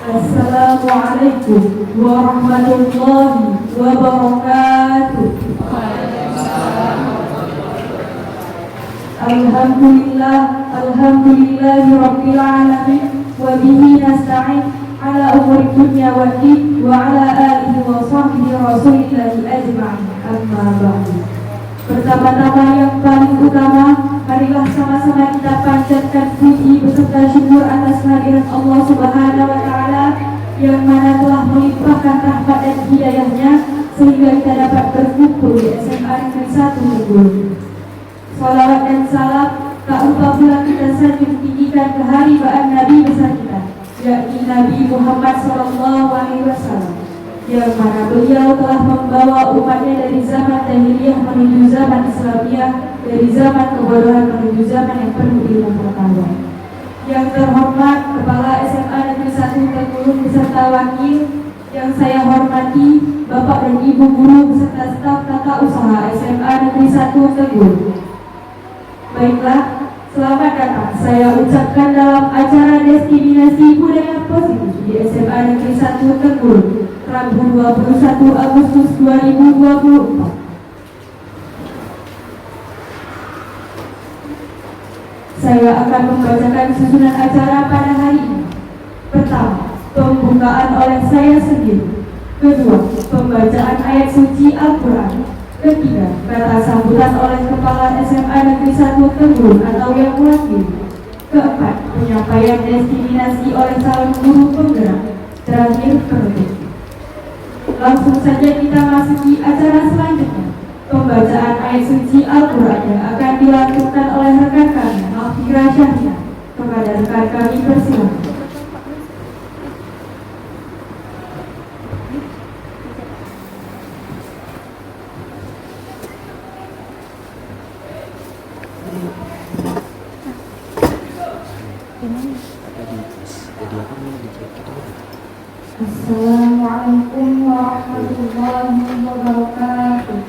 Assalamualaikum warahmatullahi wabarakatuh. Alhamdulillahi rabbil alamin wa bihi nasta'in ala umuri dunya waddin wa ala alihi wa sahbihi rasulillahi ajma'in. Amma ba'du. Pertama-tama yang paling utama, marilah sama-sama kita panjatkan puji beserta syukur atas kehadiran Allah Subhanahu wa taala yang mana telah melimpahkan rahmat dan hidayahnya sehingga kita dapat berkumpul di SMA Negeri 1 Teguh. Salawat dan salam tak lupa pula kita sanjung tinggikan keharibaan Nabi besar kita, yakni Nabi Muhammad SAW, yang mana beliau telah membawa umatnya dari zaman jahiliyah menuju zaman Islamiyah, dari zaman kebodohan menuju zaman yang penuh ilmu pengetahuan. Yang terhormat Kepala SMA Negeri 1 Teguh beserta wakil, yang saya hormati Bapak dan Ibu guru beserta staf tata usaha SMA Negeri 1 Teguh. Baiklah, selamat datang saya ucapkan dalam acara Destinasi Budaya Positif di SMA Negeri 1 Teguh, Rabu 21 Agustus 2024. Saya akan membacakan susunan acara pada hari ini. Pertama, pembukaan oleh saya sendiri. Kedua, pembacaan ayat suci Al-Quran. Ketiga, kata sambutan oleh Kepala SMA Negeri 1 Teguh atau yang mewakili. Keempat, penyampaian destinasi oleh calon guru penggerak. Terakhir, penutup. Langsung saja kita masuki acara selanjutnya. Pembacaan ayat suci Al-Quran yang akan dilakukan oleh rekan kami, Alfira Syahina. Kepada rekan kami persilakan. Assalamualaikum warahmatullahi wabarakatuh.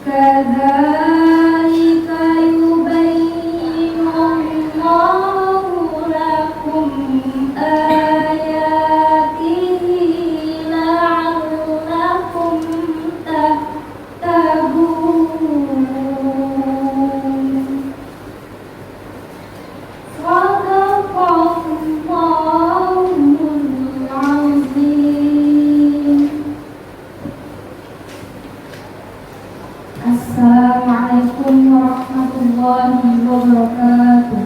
Kadzalika yubayyinu Allahu lakum ayatihi la'allakum tahtadun. Shadaqallahul azim. Assalamualaikum warahmatullahi wabarakatuh.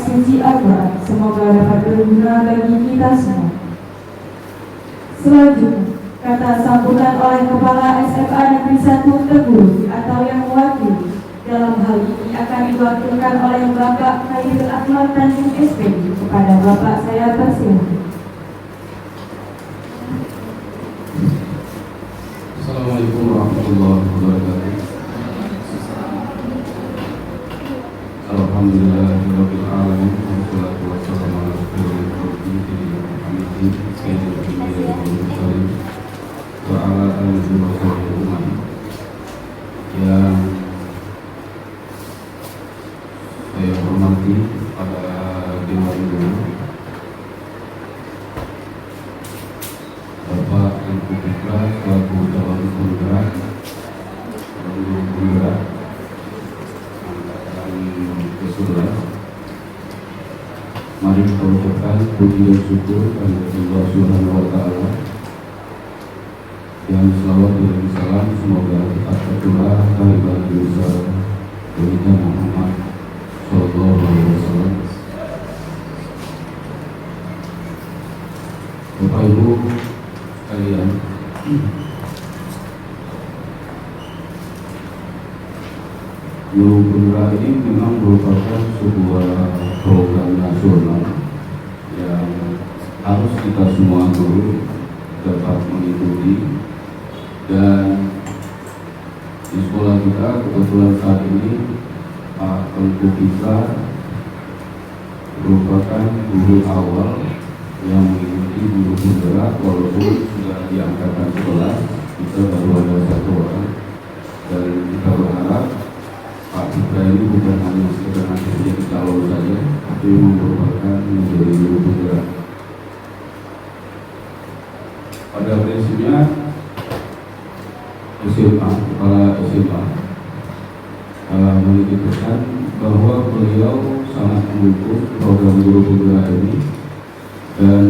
Sesi Al-Quran semoga dapat berguna bagi kita semua. Selanjutnya, kata sambutan oleh Kepala SMA Negeri 1 Teguh atau yang mewakili. Dalam hal ini akan diwakilkan oleh Bapak Khairul Akmal Tanjung SPD. Kepada Bapak saya persilakan. Assalamualaikum warahmatullahi wabarakatuh. Alhamdulillahirabbil alamin. Wassalatu wassalamu ala rasulillah wa ala alihi wa sahbihi. Yang saya hormati pada dewan ini, Bapak Ibu Putra selaku calon penggerak angkatan ke-11. Mari kita ucapkan puji dan syukur kepada Allah Subhanahu wa Ta'ala, yang selawat dan salam semoga tetap tercurah kepada besar Nabi Muhammad Sallallahu Alaihi Wasallam. Bapak Ibu sekalian, Guru Penggerak ini memang merupakan sebuah program nasional yang harus kita semua guru dapat mengikuti. Dan di sekolah kita kebetulan saat ini Pak Tengku Fitra merupakan guru awal yang mengikuti Guru Penggerak, walaupun sudah di angkatan 11 kita baru ada 1 orang. Dan kita berharap Pak Fitra ini bukan hanya sekedar nanti menjadi calon saja, tapi merupakan menjadi Guru Penggerak. Pada prinsipnya SMA, kepala SMA memiliki pesan bahwa beliau sangat mendukung program Guru Penggerak ini, dan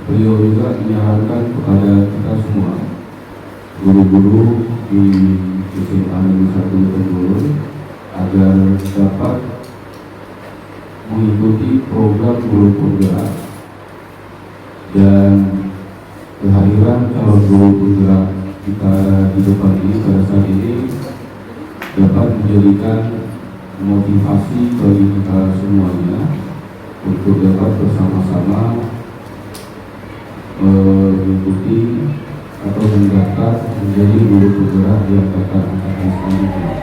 beliau juga menyarankan kepada kita semua guru-guru di SMA Negeri 1 Teguh agar dapat mengikuti program Guru Penggerak, dan kehadiran calon Guru Penggerak kita di depan ini pada saat ini dapat menjadikan motivasi bagi kita semuanya untuk dapat bersama-sama mengikuti atau mendaftar menjadi Guru Penggerak di angkatan selanjutnya.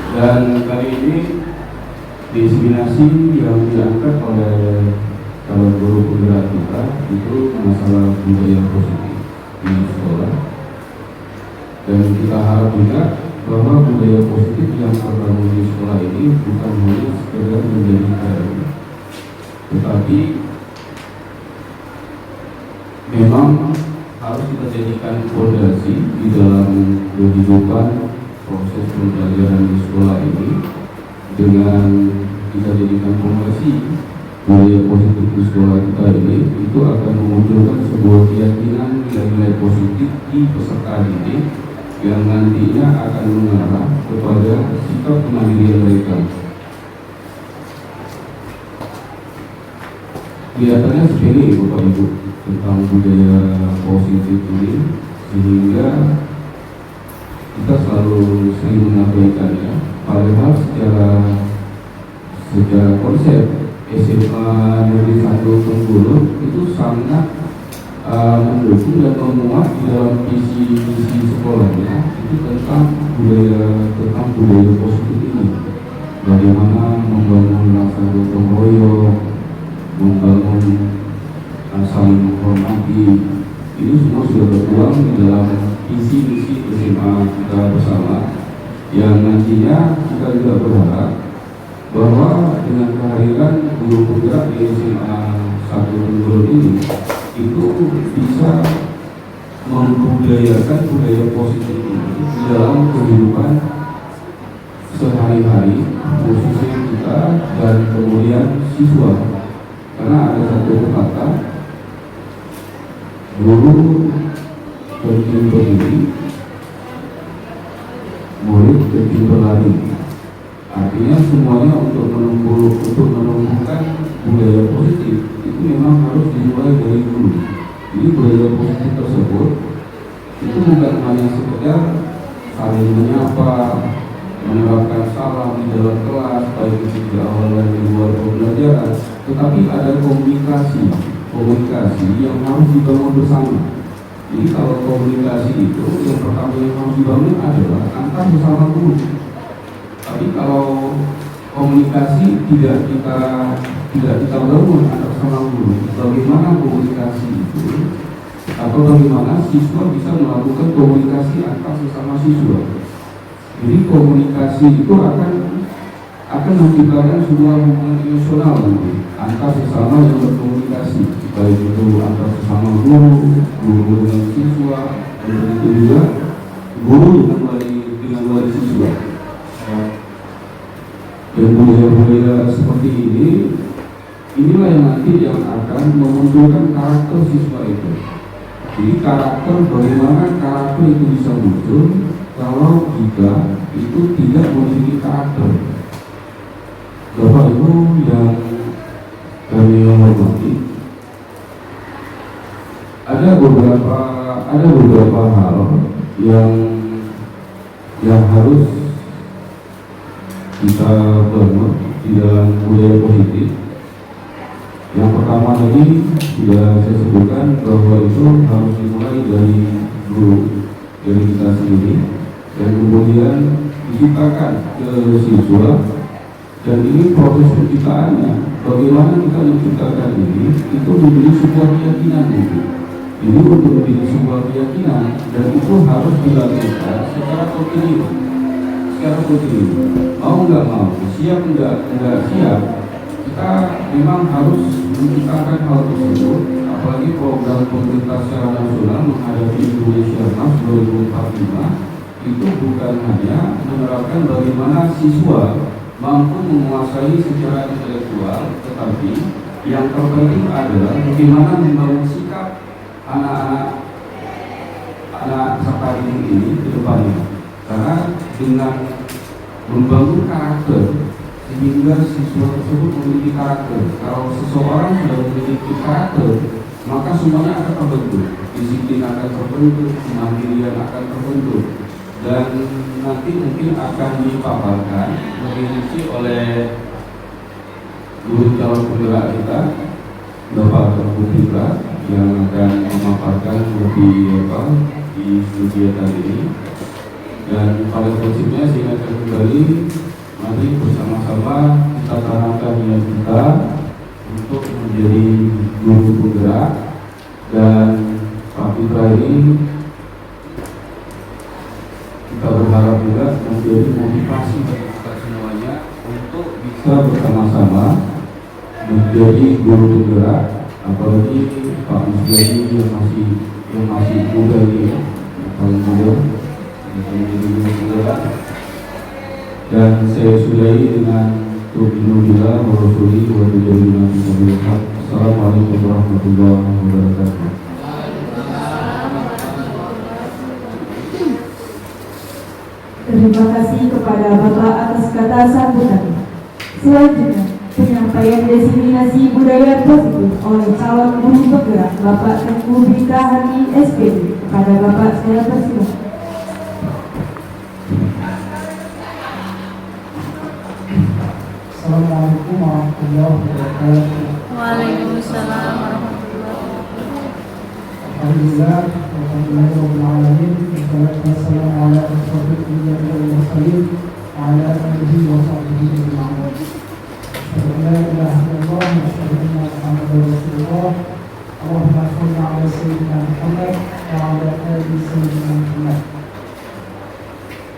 Dan kali ini diseminasi yang diangkat oleh calon Guru Penggerak kita itu masalah budaya positif di sekolah, dan kita harap juga bahwa budaya positif yang terbangun di sekolah ini bukan hanya sekedar menjadi tren, tetapi memang harus kita jadikan fondasi di dalam kehidupan proses pembelajaran di sekolah ini. Dengan kita jadikan fondasi budaya positif di sekolah kita ini, itu akan memunculkan sebuah keyakinan nilai-nilai positif di peserta didik yang nantinya akan mengarah kepada sikap kemandirian mereka. Kelihatannya sepele Bapak Ibu tentang budaya positif ini, sehingga kita selalu sering mengabaikannya. Padahal secara konsep SMA Negeri 1 Bengkulu itu sangat mendukung dan memuat di dalam visi sekolahnya itu tentang budaya positif ini. Bagaimana membangun rasa gotong royong, membangun saling menghormati, ini semua sudah tertuang di dalam visi misi SMA kita bersama, yang nantinya kita juga berharap bahwa dengan kehadiran guru penggerak di SMA 1 Tenggulun ini itu bisa membudayakan budaya positif ini di dalam kehidupan sehari-hari, khususnya kita dan kemudian siswa. Karena ada satu kata, guru terjun berdiri, murid terjun berlari. Artinya semuanya untuk menumbuhkan budaya positif itu memang harus dimulai dari guru. Jadi budaya positif tersebut itu bukan hanya sekedar saling menyapa, menerapkan salam di dalam kelas, baik itu di awal dan di luar pembelajaran, tetapi ada komunikasi yang harus dibangun bersama. Jadi kalau komunikasi itu yang pertama yang harus dibangun adalah antar sesama guru. Tapi kalau komunikasi tidak kita bangun antar sesama guru, bagaimana komunikasi itu atau bagaimana siswa bisa melakukan komunikasi antar sesama siswa? Jadi komunikasi itu akan menciptakan sebuah hubungan emosional nanti antar sesama yang berkomunikasi, baik itu antar sesama guru dengan siswa, dan begitu juga guru dengan wali siswa. Dan budaya-budaya seperti inilah yang nanti yang akan memunculkan karakter siswa itu. Jadi bagaimana karakter itu bisa muncul kalau jika itu tidak memiliki karakter. Bapak Ibu yang kami hormati, ada beberapa hal yang harus kita bangun di dalam budaya positif. Yang pertama tadi sudah saya sebutkan bahwa itu harus dimulai dari guru, dari kita sendiri, dan kemudian diciptakan ke siswa. Dan ini proses penciptaannya, bagaimana kita menciptakan ini, itu menjadi sebuah keyakinan itu. Ini untuk menjadi sebuah keyakinan, dan itu harus dilakukan secara kontinu. Mau nggak mau, siap nggak siap, kita memang harus menciptakan hal tersebut. Apalagi program pemerintah secara nasional menghadapi Indonesia Mas 2045 itu bukan hanya menerapkan bagaimana siswa mampu menguasai secara intelektual, tetapi yang terpenting adalah bagaimana membangun sikap anak-anak serta didik ini ke depannya. Karena dengan membangun karakter sehingga siswa tersebut memiliki karakter. Kalau seseorang sudah memiliki karakter, maka semuanya akan terbentuk. Disiplin akan terbentuk, kemandirian akan terbentuk, dan nanti mungkin akan dipaparkan lebih rinci oleh guru calon penggerak kita, Bapak Teguh Fitra, yang akan memaparkan lebih di kegiatan ini. Dan pada prinsipnya saya ingatkan kembali, mari bersama-sama kita tanamkan niat kita untuk menjadi guru penggerak, dan Pak Fitra ini kita berharap juga menjadi motivasi bagi kita semuanya untuk bisa bersama-sama menjadi guru penggerak, apalagi Pak Musliani yang masih muda ini, paling muda. Dan saya sudahi dengan Tu'minulillah wa Rasuli wa tu'minuna bihi. Assalamualaikum warahmatullahi wabarakatuh. Terima kasih kepada Bapak atas kata sambutan. Selanjutnya, penyampaian desiminasi budaya positif oleh calon guru penggerak Bapak Teguh Fitra Hadi SPD. Kepada Bapak saya persilakan. Assalamualaikum warahmatullahi wabarakatuh. Waalaikumsalam warahmatullahi wabarakatuh. Alhamdulillah, walhamdulillahirabbil alamin. Wassalatu wassalamu ala asyrofil anbiya'i wal mursalin wa ala alihi wa sahbihi ajma'in. Asyhadu an la ilaha illallah wa asyhadu anna Muhammadar Rasulullah. Allahumma shalli ala Sayyidina Muhammad wa ala ali Sayyidina Muhammad.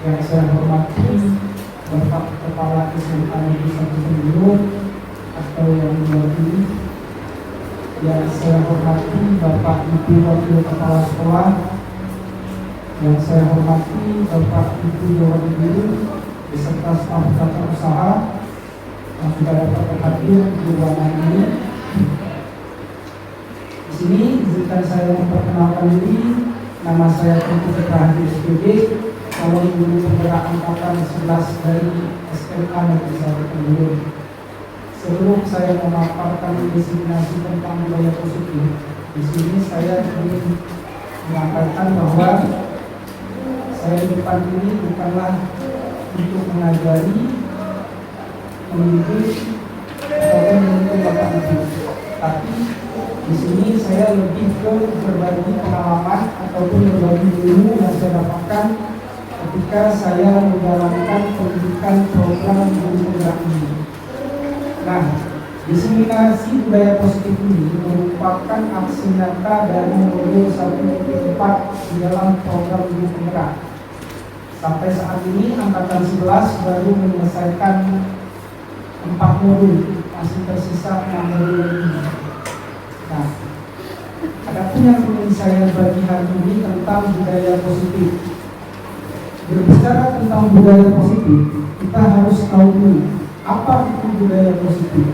Yang saya hormati Bapak Kepala SMA Negeri 1 Sendirian atau yang diwakili, yang saya hormati Bapak Ibu Wakil Kepala Sekolah, yang saya hormati Bapak Ibu Dewan Guru beserta staf tata usaha yang sudah dapat hadir di ruangan ini. Di sini izinkan saya memperkenalkan diri. Nama saya Tengku Fitrahadi SPG, calon guru penggerak angkatan 11 dari SMA Negeri 1 Sendirian. Sebelum saya memaparkan definisi tentang budaya positif, di sini saya ingin menyampaikan bahwa saya di depan ini bukanlah untuk mengajari, mendidik, atau menuntut Bapak Ibu, tapi di sini saya lebih ke berbagi pengalaman ataupun berbagi ilmu yang saya dapatkan ketika saya menjalankan pendidikan program guru penggerak ini. Nah, diseminasi budaya positif ini merupakan aksi nyata dari modul 1.4 di dalam program guru penggerak. Sampai saat ini angkatan 11 baru menyelesaikan 4 modul, masih tersisa 6 modul lagi. Nah, adapun yang ingin saya bagi hari ini tentang budaya positif. Berbicara tentang budaya positif, kita harus tahu dulu apa itu budaya positif.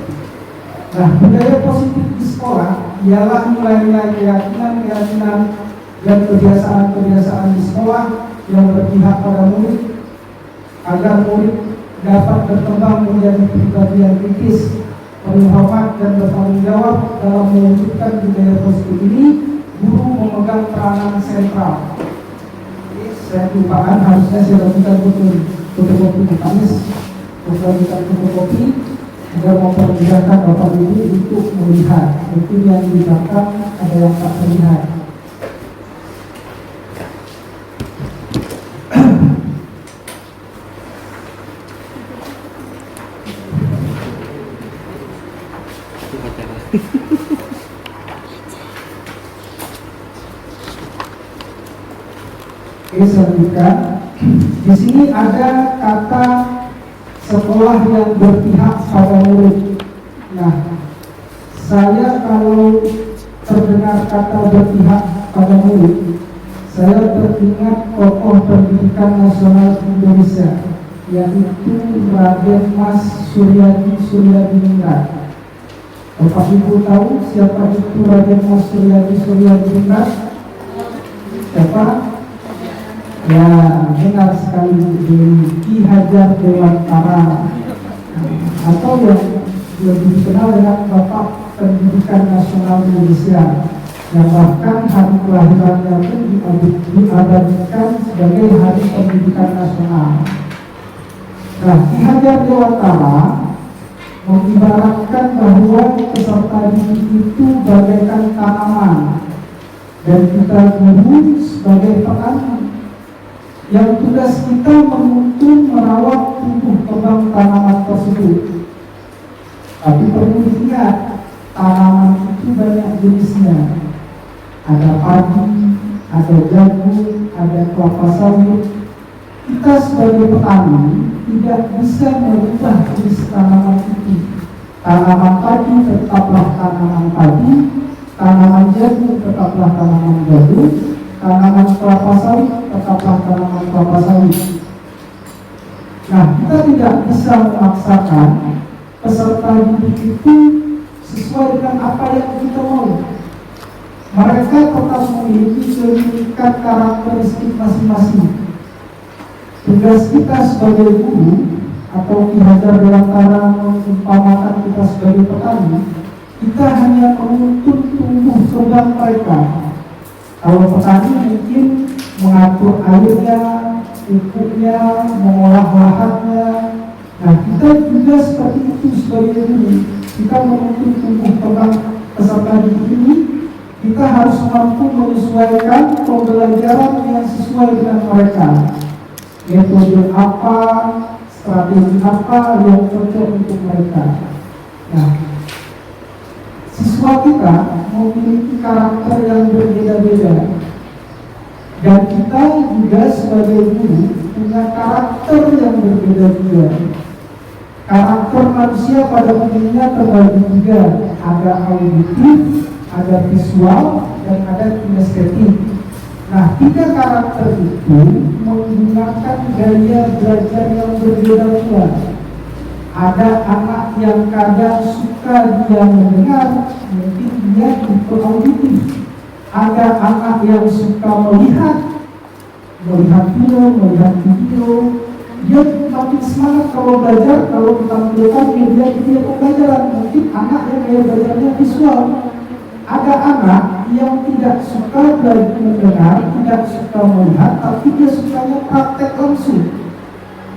Nah, budaya positif di sekolah ialah nilai-nilai keyakinan dan kebiasaan-kebiasaan di sekolah yang berpihak pada murid agar murid dapat berkembang menjadi pribadi yang kritis, penuh hormat dan bertanggung jawab. Dalam mewujudkan budaya positif ini, guru memegang peranan sentral. Saya kelupaan, harusnya saya lakukan fotokopi di Kamis, lakukan fotokopi agar mempermudahkan Bapak Ibu untuk melihat. Mungkin yang di belakang ada yang tak terlihat. Oke, selanjutnya di sini ada kata sekolah yang berpihak pada murid. Nah, saya kalau terdengar kata berpihak pada murid, saya teringat tokoh pendidikan nasional Indonesia, yaitu Raden Mas Suryadiningrat. Bapak Ibu tahu siapa itu Raden Mas Suryadiningrat? Siapa? Ya, benar sekali, Ki Hajar Dewantara, atau yang lebih dikenal dengan Bapak Pendidikan Nasional Indonesia, yang bahkan hari kelahirannya pun diabadikan sebagai Hari Pendidikan Nasional. Nah, Ki Hajar Dewantara mengibaratkan bahwa peserta didik itu bagaikan tanaman dan kita guru sebagai petani, yang tugas kita menuntun merawat tumbuh kembang tanaman tersebut. Tapi perlu diingat, tanaman itu banyak jenisnya. Ada padi, ada jagung, ada kelapa sawit. Kita sebagai petani tidak bisa merubah jenis tanaman itu. Tanaman padi tetaplah tanaman padi, tanaman jagung tetaplah tanaman jagung, tanaman kelapa sawit tetaplah tanaman kelapa sawit. Nah, kita tidak bisa memaksakan peserta didik itu sesuai dengan apa yang kita mau. Mereka tetap memiliki keunikan karakteristik masing-masing. Tugas kita sebagai guru atau Ki Hajar Dewantara mengumpamakan kita sebagai petani, kita hanya menuntut tumbuh kembang mereka. Kalau petani mungkin mengatur airnya, pupuknya, mengolah lahannya. Nah, kita juga seperti itu sebagai guru. Kita menuntut tumbuh kembang peserta didik ini, kita harus mampu menyesuaikan pembelajaran yang sesuai dengan mereka. Metode apa, strategi apa yang cocok untuk mereka. Nah, siswa kita memiliki karakter yang berbeda-beda. Dan kita juga sebagai guru punya karakter yang berbeda juga. Karakter manusia pada umumnya terbagi tiga, ada auditif, ada visual, dan ada kinestetik. Nah, tiga karakter itu menggunakan gaya belajar yang berbeda pula. Ada anak yang kadang suka dia mendengar, mungkin dia itu auditif. Ada anak yang suka melihat film, melihat video. Dia makin semangat kalau belajar, kalau ditampilkan media pembelajaran. Mungkin anak yang gaya belajarnya visual. Ada anak yang tidak suka belajar mendengar, tidak suka melihat, tapi dia sukanya praktek langsung.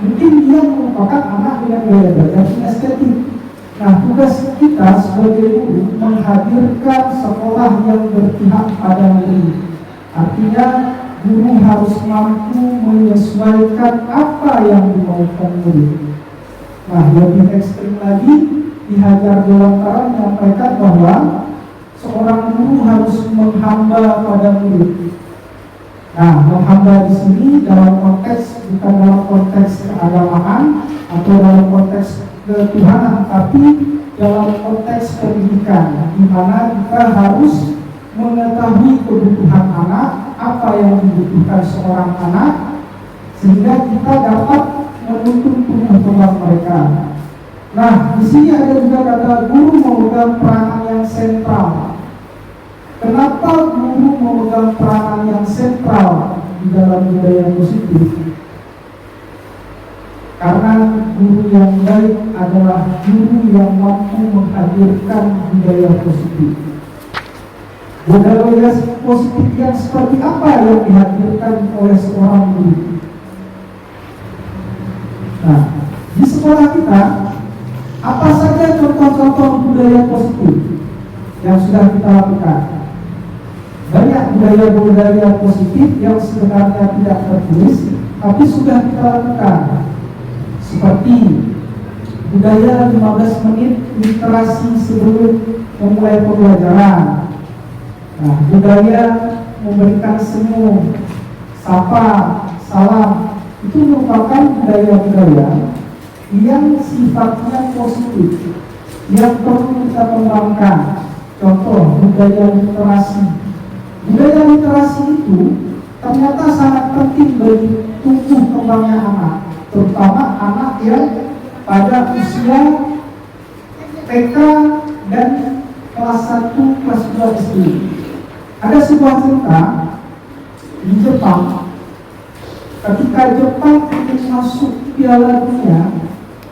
Mungkin dia merupakan anak dengan gaya belajar estetik. Nah, tugas kita sebagai guru menghadirkan sekolah yang berpihak pada murid. Artinya, guru harus mampu menyesuaikan apa yang dimaukan murid. Nah, lebih ekstrim lagi, Ki Hajar Dewantara menyampaikan bahwa seorang guru harus menghamba pada murid. Nah, menghamba di sini dalam konteks bukan dalam konteks keagamaan atau dalam konteks ketuhanan, tapi dalam konteks pendidikan, di mana kita harus mengetahui kebutuhan anak, apa yang dibutuhkan seorang anak, sehingga kita dapat menuntun tumbuh kembang mereka. Nah, di sini ada juga kata guru memegang peranan yang sentral. Kenapa guru memegang peranan yang sentral di dalam budaya positif? Karena guru yang baik adalah guru yang mampu menghadirkan budaya positif. Budaya positif yang seperti apa yang dihadirkan oleh seorang guru? Nah, di sekolah kita, apa saja contoh-contoh budaya positif yang sudah kita lakukan? Banyak budaya-budaya positif yang sebenarnya tidak tertulis, tapi sudah kita lakukan. Seperti budaya 15 menit literasi sebelum memulai pembelajaran. Nah, budaya memberikan senyum, sapa, salam, itu merupakan budaya-budaya yang sifatnya positif, yang perlu kita kembangkan. Contoh, budaya literasi. Budaya literasi itu ternyata sangat penting bagi tumbuh kembangnya anak, terutama anak yang pada usia TK dan kelas 1, kelas 2 SD. Ada sebuah cerita di Jepang. Ketika Jepang ingin masuk Piala Dunia,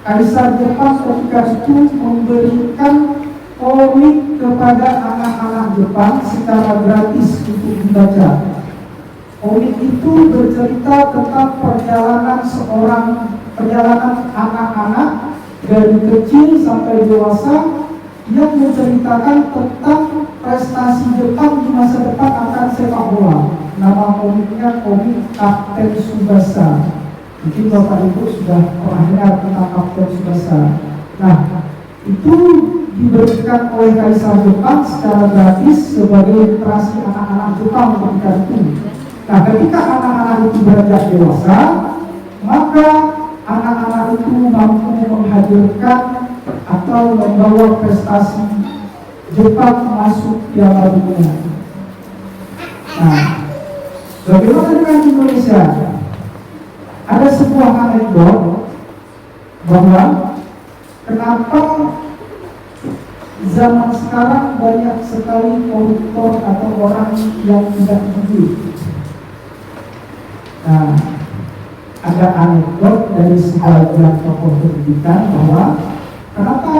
Kaisar Jepang ketika itu memberikan komik kepada anak-anak Jepang secara gratis untuk dibaca. Komik itu bercerita tentang perjalanan anak-anak dari kecil sampai dewasa, yang menceritakan tentang prestasi Jepang di masa depan akan sepak bola. Nama komiknya komik Kapten Tsubasa. Mungkin Bapak Ibu sudah pernah dengar tentang Kapten Tsubasa. Nah, itu diberikan oleh Kaisar Jepang secara gratis sebagai literasi anak-anak Jepang ketika itu. Nah, ketika anak-anak itu beranjak dewasa, maka anak-anak itu mampu menghadirkan atau membawa prestasi Jepang masuk Piala Dunia. Nah, bagaimana dengan Indonesia? Ada sebuah anekdot bahwa kenapa zaman sekarang banyak sekali koruptor atau orang yang tidak jujur. Nah, ada anekdot dari sebagian tokoh pendidikan bahwa kenapa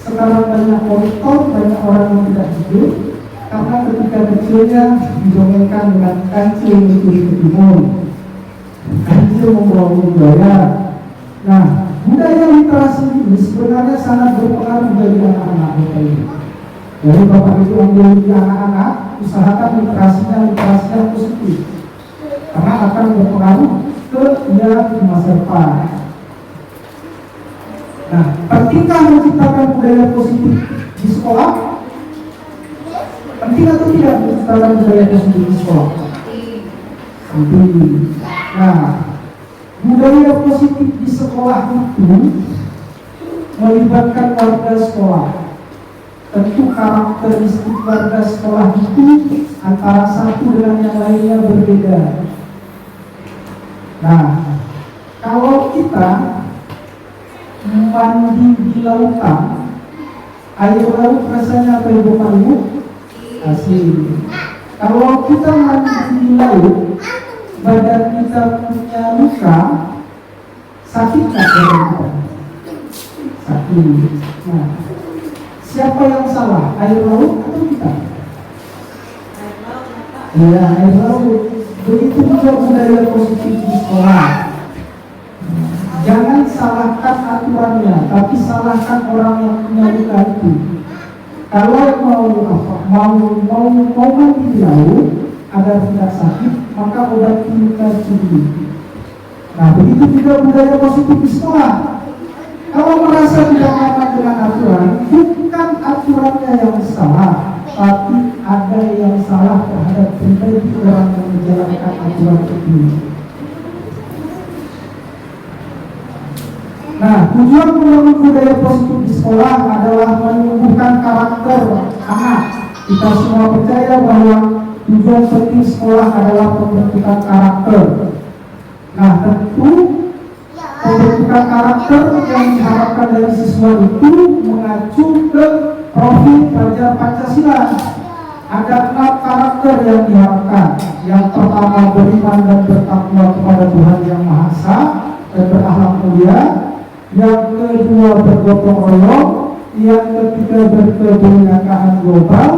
sekarang banyak koruptor, banyak orang yang tidak jujur? Karena ketika kecilnya didongengkan dengan kancil mencuri ketimun, kancil membawa budaya. Nah, budaya literasi ini sebenarnya sangat berpengaruh bagi anak-anak kita ini. Jadi Bapak Ibu ambil di anak-anak, usahakan literasinya positif, karena akan berpengaruh ke dia di masa depan. Nah, pentingkah menciptakan budaya positif di sekolah? Penting atau tidak menciptakan budaya positif di sekolah? Penting. Nah, budaya positif di sekolah itu melibatkan warga sekolah. Tentu karakteristik warga sekolah itu antara satu dengan yang lainnya berbeda. Nah, kalau kita mandi di lautan, air laut rasanya apa Ibu Malu? Asin. Kalau kita mandi di laut, badan kita punya luka, sakit nggak badan kita? Sakit. Nah, siapa yang salah? Air laut atau kita? Iya, air laut. Begitu juga budaya positif di sekolah. Jangan salahkan aturannya, tapi salahkan orang yang punya luka itu. Kalau mau mandi di laut agar tidak sakit, maka obati luka dulu. Nah, begitu juga budaya positif di sekolah. Kalau merasa tidak nyaman dengan aturan, bukan aturannya yang salah, tapi ada yang salah terhadap pribadi orang yang menjalankan aturan itu. Nah, tujuan membangun budaya positif di sekolah adalah menumbuhkan karakter anak. Kita semua percaya bahwa tujuan penting sekolah adalah pembentukan karakter. Nah, tentu pembentukan karakter yang diharapkan dari siswa itu mengacu ke profil pelajar Pancasila. Ada 6 karakter yang diharapkan. Yang pertama, beriman dan bertakwa kepada Tuhan Yang Maha Esa dan berakhlak mulia. Yang kedua, bergotong royong. Yang ketiga, berkebinekaan global.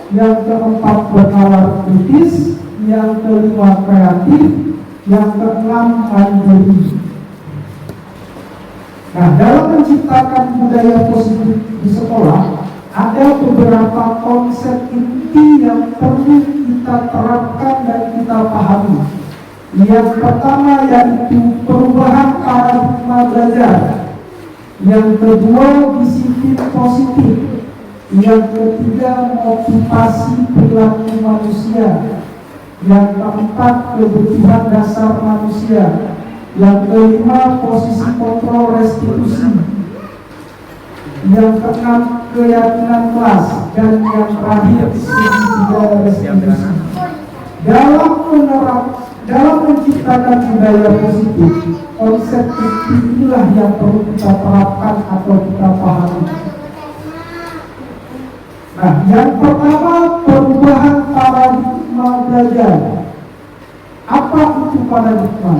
Yang keempat, bernalar kritis. Yang kelima, kreatif. Yang keenam, mandiri. Nah, dalam menciptakan budaya positif di sekolah, ada beberapa konsep inti yang perlu kita terapkan dan kita pahami. Yang pertama yaitu perubahan paradigma belajar. Yang kedua, disiplin positif. Yang ketiga, motivasi perilaku manusia. Yang keempat, kebutuhan dasar manusia. Yang kelima, posisi kontrol restitusi. Yang keenam, keyakinan kelas. Dan yang terakhir, segitiga restitusi. Dalam menciptakan budaya positif, konsep inilah yang perlu kita terapkan atau kita pahami. Nah, yang pertama, perubahan paradigma belajar. Apa itu paradigma?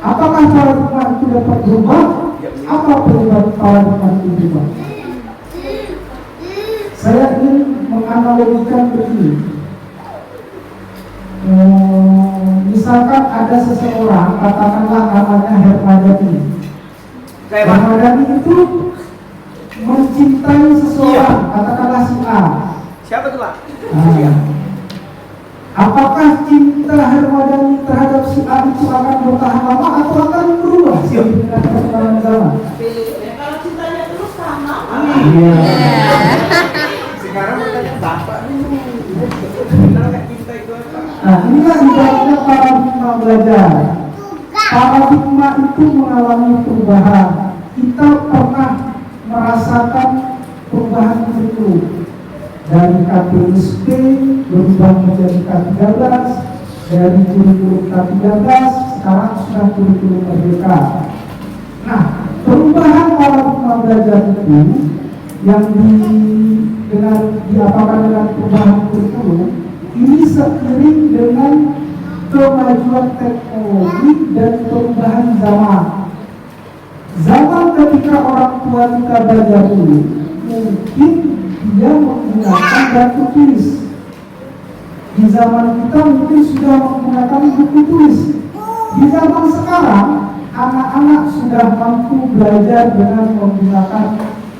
Apakah paradigma itu dapat berubah? Apa perubahan paradigma itu berubah? Saya ingin menganalogikan begini. Misalkan ada seseorang, katakanlah namanya Hermadani. Hermadani itu mencintai seseorang, katakanlah si A. Siapa tuh, Pak? Apakah cinta Hermadani terhadap si A itu akan bertahan lama atau akan berubah seiring dengan perkembangan zaman? Kalau cintanya terus sama. Iya. Sekarang bertanya Bapak nih. Benar nggak cinta itu apa? Nah, inilah ibaratnya paradigma belajar. Paradigma itu mengalami perubahan. Kita pernah merasakan perubahan itu dari KPSP berubah menjadi K13, dari kurikulum K13 sekarang sudah kurikulum Merdeka. Nah, perubahan paradigma belajar itu yang diapakan dengan perubahan kurikulum ini seiring dengan kemajuan teknologi dan perubahan zaman. Zaman ketika orang tua kita belajar dulu, mungkin dia menggunakan batu tulis. Di zaman kita mungkin sudah menggunakan buku tulis. Di zaman sekarang, anak-anak sudah mampu belajar dengan menggunakan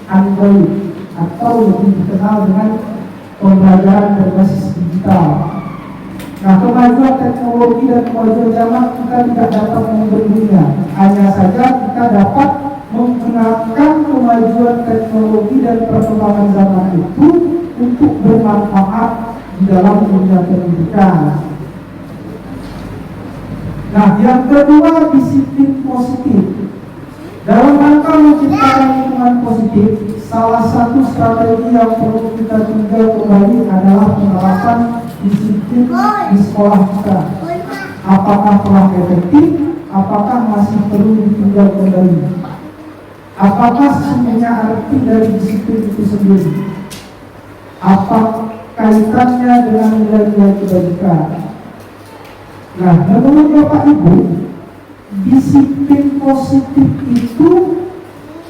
Android atau lebih dikenal dengan pembelajaran berbasis digital. Nah, kemajuan teknologi dan kemajuan zaman kita tidak dapat membendungnya. Hanya saja kita dapat menggunakan kemajuan teknologi dan perkembangan zaman itu untuk bermanfaat di dalam dunia pendidikan. Nah, yang kedua, disiplin positif. Dalam rangka menciptakan lingkungan positif, salah satu strategi yang perlu kita tinjau kembali adalah penerapan disiplin di sekolah kita. Apakah telah efektif? Apakah masih perlu ditinjau kembali? Apakah sesungguhnya arti dari disiplin itu sendiri? Apa kaitannya dengan nilai-nilai kebajikan? Nah, menurut Bapak Ibu, disiplin positif itu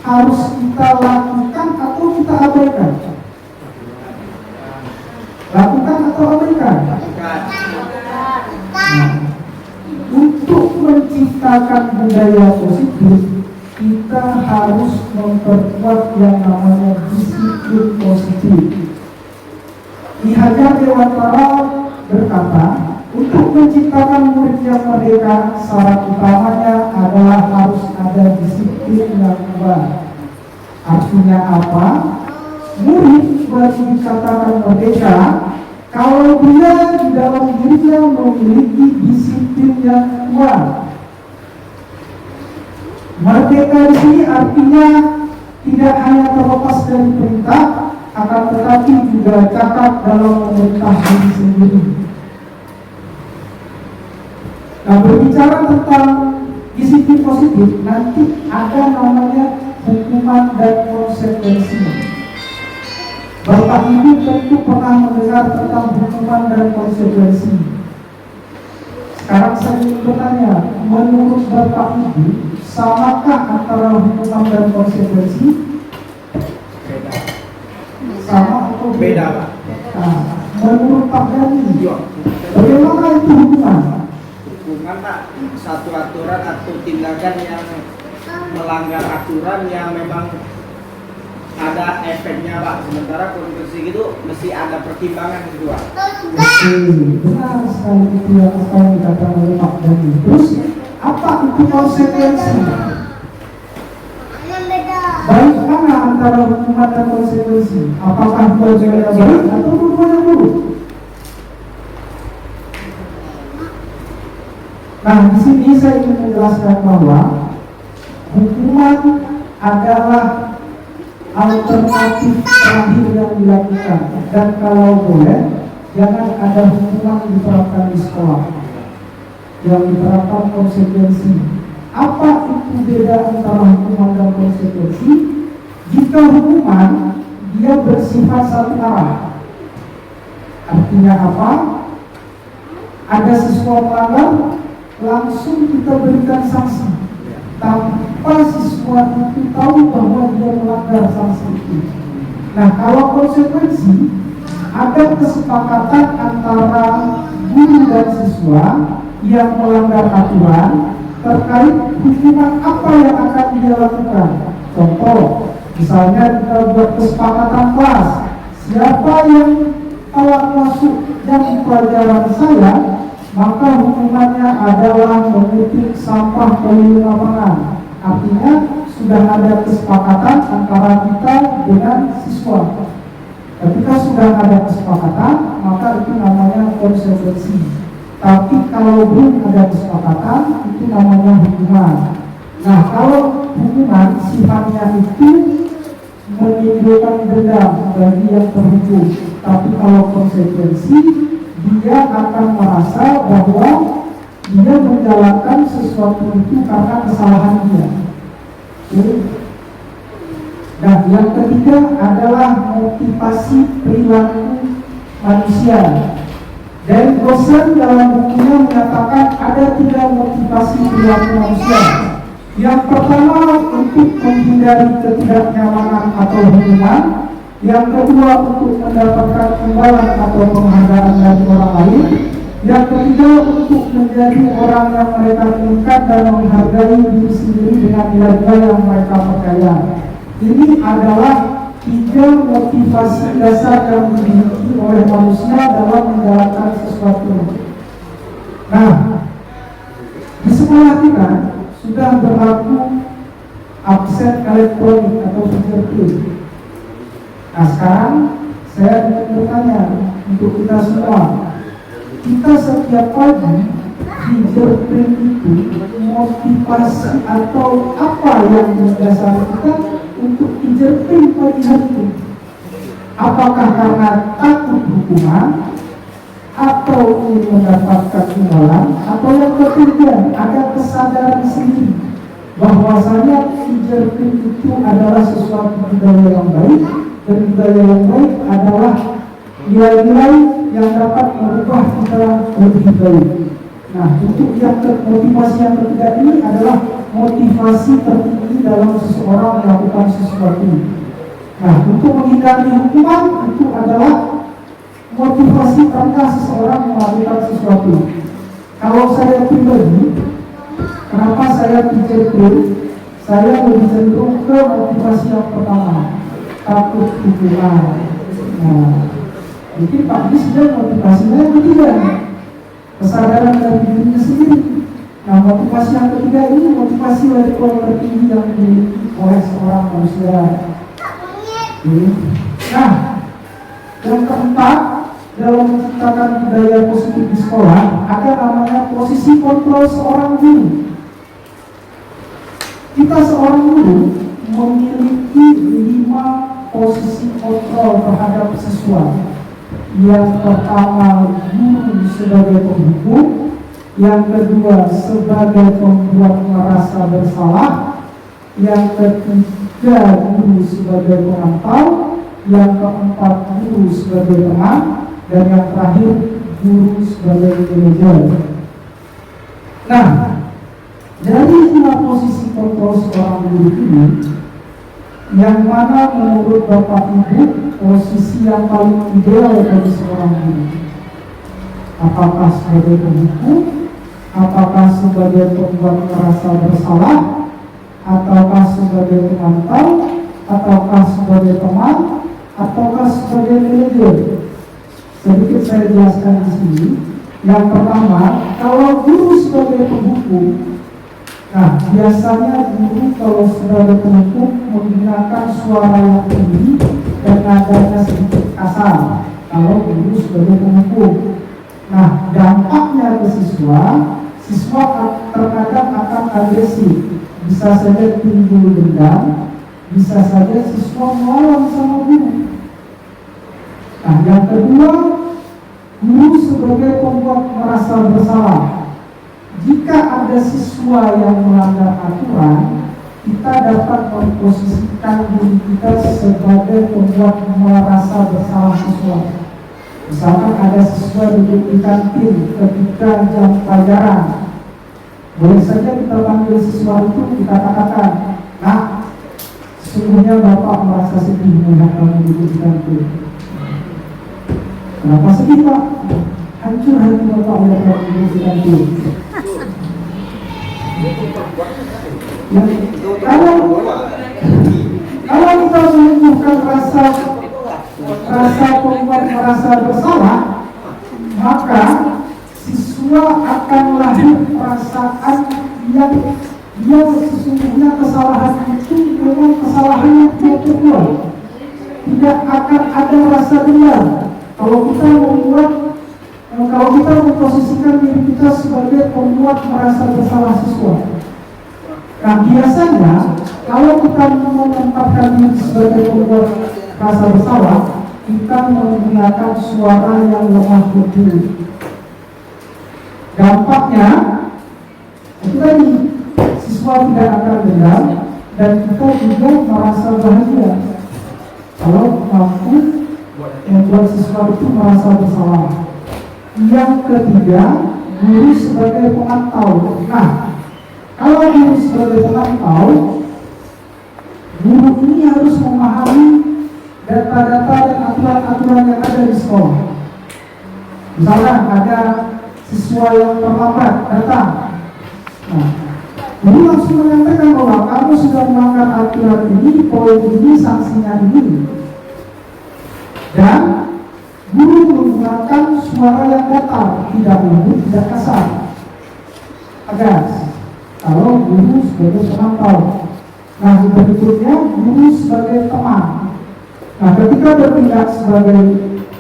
harus kita lakukan atau kita abaikan? Lakukan atau abaikan? Nah, untuk menciptakan budaya positif, kita harus memperkuat yang namanya disiplin positif. Ki Hajar Dewantara berkata, untuk menciptakan murid yang merdeka, syarat utamanya adalah harus ada disiplin yang kuat. Artinya apa? Murid baru dikatakan merdeka kalau dia di dalam dirinya memiliki disiplin yang kuat. Merdeka di sini artinya tidak hanya terlepas dari perintah, akan tetapi juga cakap dalam memerintah diri sendiri. Nah, berbicara tentang disiplin positif, nanti ada namanya hukuman dan konsekuensi. Bapak Ibu tentu pernah mendengar tentang hukuman dan konsekuensi. Sekarang saya ingin bertanya, menurut Bapak Ibu, samakah antara hukuman dan konsekuensi? Beda. Sama atau Beda, Pak. Nah, menurut Pak Dhani, bagaimana itu hukuman? Hukuman, Pak, satu aturan atau tindakan yang melanggar aturan yang memang ada efeknya, Pak. Sementara konsekuensi itu mesti ada pertimbangan gitu, Pak. Oke, benar sekali itu yang akan dikatakan oleh Pak Dhani. Terus apa itu konsekuensi? Baik mana antara hukuman dan konsekuensi? Apakah dua-duanya baik atau dua-duanya buruk? Nah, di sini saya ingin menjelaskan bahwa hukuman adalah alternatif terakhir yang dilakukan, dan kalau boleh jangan ada hukuman diterapkan di sekolah, yang diterapkan konsekuensi. Apa itu beda antara hukuman dan konsekuensi? Jika hukuman dia bersifat satu arah, artinya apa? Ada siswa melanggar, langsung kita berikan sanksi tanpa siswa itu tahu bahwa dia melanggar sanksi itu. Nah, kalau konsekuensi, ada kesepakatan antara guru dan siswa yang melanggar aturan terkait hukuman apa yang akan dia lakukan. Contoh, misalnya kita buat kesepakatan kelas, siapa yang telat masuk jam pelajaran saya, maka hukumannya adalah mengutip sampah keliling lapangan. Artinya sudah ada kesepakatan antara kita dengan siswa. Ketika sudah ada kesepakatan, maka itu namanya konsekuensi. Tapi kalau belum ada kesepakatan, itu namanya hukuman. Nah, kalau hukuman sifatnya itu menimbulkan dendam bagi yang terhukum. Tapi kalau konsekuensi, dia akan merasa bahwa dia menjalankan sesuatu itu karena kesalahan dia. Nah, yang ketiga adalah motivasi perilaku manusia. Dan dosen dalam bukunya menyatakan ada 3 motivasi perilaku manusia. Yang pertama, untuk menghindari ketidaknyamanan atau hukuman. Yang kedua, untuk mendapatkan imbalan atau penghargaan dari orang lain. Yang ketiga, untuk menjadi orang yang mereka inginkan dan menghargai diri sendiri dengan nilai-nilai yang mereka percaya. Ini adalah 3 motivasi dasar yang dimiliki oleh manusia dalam menjalankan sesuatu. Nah, di sekolah kita sudah berlaku absen elektronik atau fingerprint. Nah, sekarang saya ingin bertanya, untuk kita semua. Kita setiap pagi fingerprint itu motivasi atau apa yang mendasari kita untuk fingerprint pagi hari itu? Apakah karena takut hukuman, atau ingin mendapatkan imbalan, atau yang ketiga ada kesadaran sendiri bahwasanya fingerprint itu adalah sesuatu budaya yang baik, dan budaya yang baik adalah nilai-nilai yang dapat merubah kita lebih baik. Nah, untuk yang motivasi yang ketiga ini adalah motivasi tertinggi dalam seseorang melakukan sesuatu. Nah, untuk menghindari hukuman itu adalah motivasi karena seseorang melakukan sesuatu. Kalau saya pribadi, kenapa saya fingerprint? Saya lebih cenderung ke motivasi yang pertama, takut hukuman. Nah, mungkin Pak Bis sudah motivasinya yang ketiga, kesadaran dari dirinya sendiri. Nah, motivasi yang ketiga ini motivasi dari tertinggi yang dimiliki oleh seorang manusia. Nah, yang keempat, dalam menciptakan budaya positif di sekolah ada namanya posisi kontrol seorang guru. Kita seorang guru memiliki 5 posisi kontrol terhadap siswa. Yang pertama, guru sebagai penghukum. Yang kedua, sebagai pembuat merasa bersalah. Yang ketiga, guru sebagai penantau. Yang keempat, guru sebagai teman. Dan yang terakhir, guru sebagai manajer. Nah, dari 5 posisi kontrol seorang guru ini, yang mana menurut Bapak Ibu posisi yang paling ideal bagi seorang guru? Apakah sebagai penghukum? Apakah sebagai pembuat merasa bersalah? Ataukah sebagai penantau? Ataukah sebagai teman? Ataukah sebagai manajer? Sedikit saya jelaskan di sini. Yang pertama, kalau guru sebagai penghukum, nah biasanya guru kalau sebagai penghukum menggunakan suara yang tinggi dan nadanya sedikit kasar. Kalau guru sebagai penghukum, nah dampaknya ke siswa terkadang akan agresif. Bisa saja timbul dendam, bisa saja siswa melawan sama guru. Nah, yang kedua, guru sebagai pembuat merasa bersalah. Jika ada siswa yang melanggar aturan, kita dapat memposisikan diri kita sebagai pembuat merasa bersalah siswa. Misalkan ada siswa duduk di kantin ketika jam pelajaran, boleh saja kita panggil siswa itu, kita katakan, "Nah, sesungguhnya Bapak merasa sedih melihat kamu duduk di kantin." Kenapa sedih, Pak? Hancur hati Bapak oleh kemudian itu. Ya, kalau kita menunjukkan rasa pembuat merasa bersalah, maka siswa akan lahir perasaan yang dia sesungguhnya kesalahan itu memang kesalahan yang dia perbuat. Tidak akan ada rasa dendam. Kalau kita memposisikan diri kita sebagai pembuat merasa bersalah siswa. Nah, biasanya kalau kita menempatkan diri sebagai pembuat merasa bersalah, kita menggunakan suara yang lemah lembut. Dampaknya itu tadi, siswa tidak akan dendam dan kita juga merasa bahagia kalau mampu membuat siswa itu merasa bersalah. Yang ketiga, guru sebagai pemantau. Nah, kalau guru sebagai pemantau, guru ini harus memahami data-data dan aturan-aturan yang ada di sekolah. Misalnya ada siswa yang terlambat datang, nah, guru langsung menyampaikan bahwa kamu sudah melanggar aturan ini, poin ini, sanksinya ini. Dan guru menggunakan suara yang datar, tidak lembut, tidak kasar, tegas. Kalau guru sebagai penantau. Nah, berikutnya guru sebagai teman. Nah, ketika bertindak sebagai